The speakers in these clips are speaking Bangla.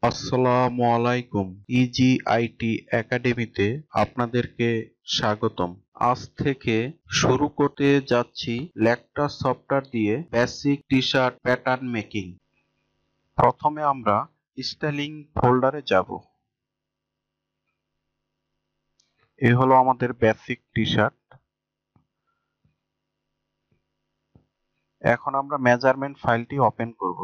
আসসালামু আলাইকুম। ইজিআইটি একাডেমিতে আপনাদেরকে স্বাগতম। আজ থেকে শুরু করতে যাচ্ছি লেকটা সফটওয়্যার দিয়ে basic T shirt pattern making. প্রথমে আমরা স্টাইলিং ফোল্ডারে যাব। এই হলো আমাদের বেসিক টি শার্ট। এখন আমরা মেজারমেন্ট ফাইলটি ওপেন করব।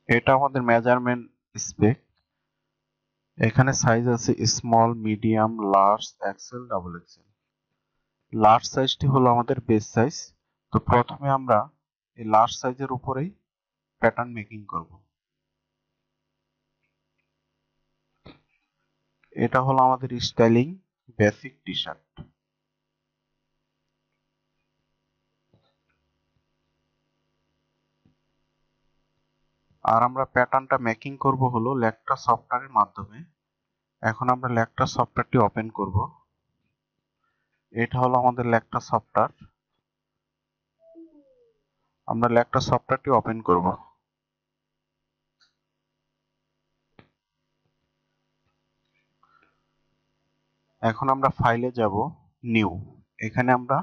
এটা আমাদের মেজারমেন্ট স্পেক। এখানে সাইজ আছে small, medium, large, XL, double XL. Large সাইজটি হলো আমাদের বেস সাইজ। তো প্রথমে আমরা এই লার্জ সাইজের উপরেই প্যাটার্ন মেকিং করব। এটা হলো আমাদের স্টাইলিং বেসিক টি শার্ট। আর আমরা প্যাটার্নটা মেকিং করব হলো লেকটা সফটওয়্যারের মাধ্যমে। এখন আমরা লেকটা সফটওয়্যারটি ওপেন করব। এটা হলো আমাদের লেকটা সফটওয়্যার। আমরা লেকটা সফটওয়্যারটি ওপেন করব। এখন আমরা ফাইলে যাব, নিউ। এখানে আমরা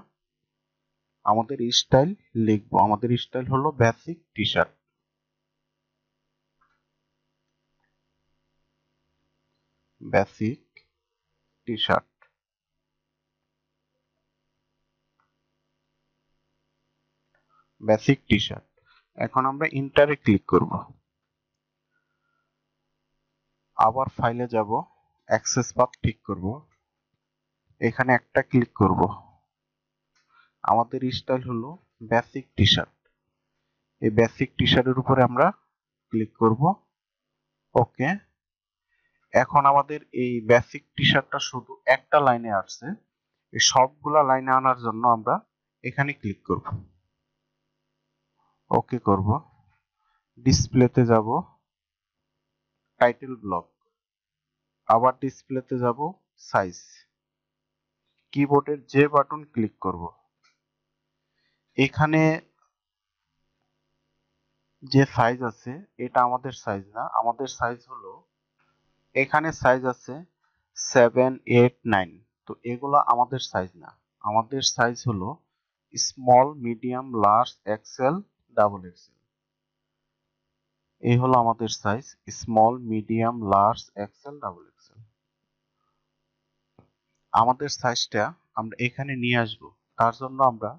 আমাদের স্টাইল লিখব। আমাদের স্টাইল হলো basic T shirt. Basic T shirt. Basic T shirt. এখন আমরা ইন্টারে ক্লিক করব। আবার ফাইলে যাব, অ্যাক্সেস পাথ ঠিক করব। এখানে একটা ক্লিক করব। আমাদের স্টাইল হলো বেসিক টি শার্ট। এই বেসিক টি শার্টের উপরে আমরা ক্লিক করব। ওকে। এখন আমাদের এই বেসিক টি শার্টটা শুধু একটা লাইনে আসছে। এই সবগুলা লাইনে আনার জন্য আমরা এখানে ক্লিক করব। ওকে করব। ডিসপ্লেতে যাব, টাইটেল ব্লক। আবার ডিসপ্লেতে যাব, সাইজ। কিবোর্ডের যে বাটন ক্লিক করব। এখানে যে সাইজ আছে এটা আমাদের সাইজ না। আমাদের সাইজ হলো, এখানে সাইজ আছে 7, 8, 9। তো এগুলা আমাদের সাইজ না। আমাদের সাইজ হলো small, medium, large, XL, double XL. এই হলো আমাদের size small, medium, large, XL, double XL. আমাদের সাইজটা আমরা এখানে নিয়ে আসব। তার জন্য আমরা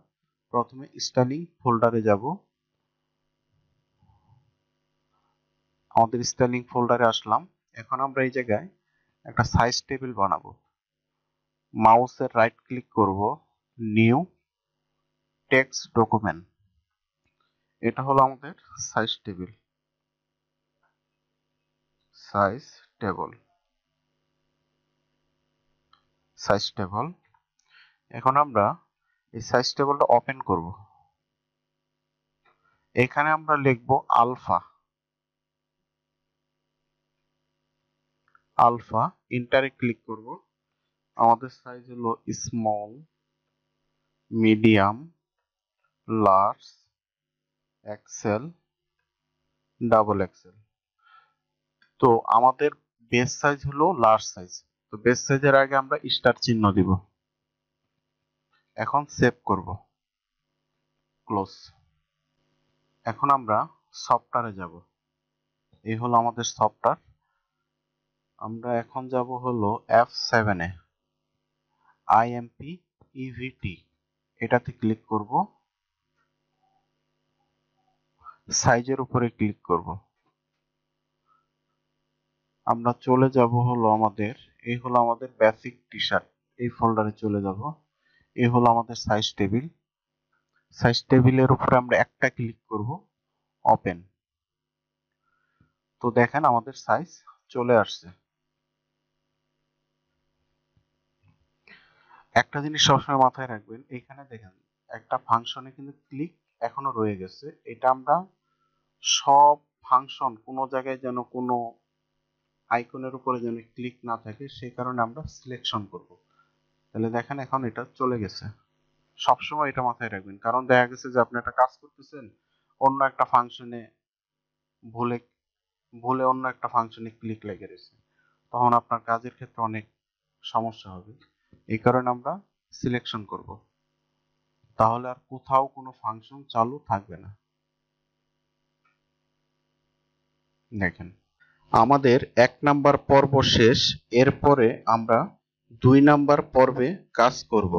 প্রথমে স্টাইলিং ফোল্ডারে যাব। আমাদের স্টাইলিং ফোল্ডারে আসলাম। এখন আমরা এই জায়গায় একটা সাইজ টেবিল বানাবো। মাউসের রাইট ক্লিক করব, নিউ, টেক্সট ডকুমেন্ট। এটা হলো আমাদের size table. Size table. Size table. এখন আমরা এই সাইজ টেবলটা ওপেন করব। এখানে আমরা লিখব আলফা। আলফা, ইন্টারে ক্লিক করব। আমাদের সাইজ হলো small, medium, large, XL, double XL. তো আমাদের বেস সাইজ হলো লার্জ সাইজ। তো বেস সাইজের আগে আমরা স্টার চিহ্ন দিব। এখন সেভ করব, ক্লোজ। এখন আমরা সফটওয়্যারে যাব। এই হলো আমাদের সফটওয়্যার। আমরা এখন যাব হলো F7 এ, IMP EVT। এটাতে ক্লিক করব। সাইজের উপরে ক্লিক করব। আমরা চলে যাব হলো আমাদের, এই হলো আমাদের বেসিক টি শার্ট। এই ফোল্ডারে চলে যাব। এই হলো আমাদের সাইজ টেবিল। সাইজ টেবিলের উপরে আমরা একটা ক্লিক করব, ওপেন। তো দেখেন আমাদের সাইজ চলে আসছে। একটা জিনিস সবসময় মাথায় রাখবেন, এখানে দেখেন একটা ফাংশনে কিন্তু ক্লিক এখনো রয়ে গেছে। এটা আমরা সব ফাংশন কোনো জায়গায় যেন কোনো আইকনের উপরে যেন ক্লিক না থাকে সেই কারণে আমরা সিলেকশন করব। তাহলে দেখেন এখন এটা চলে গেছে। সবসময় এটা মাথায় রাখবেন, কারণ দেখা গেছে যে আপনি একটা কাজ করতেছেন, অন্য একটা ফাংশনে ভুলে ভুলে অন্য একটা ফাংশনে ক্লিক লেগে গেছে, তখন আপনার কাজের ক্ষেত্রে অনেক সমস্যা হবে। এই কারণে আমরা সিলেকশন করব, তাহলে আর কোথাও কোনো ফাংশন চালু থাকবে না। দেখেন আমাদের 1 নাম্বার পর্ব শেষ, এরপরে আমরা 2 নাম্বার পর্বে কাজ করব।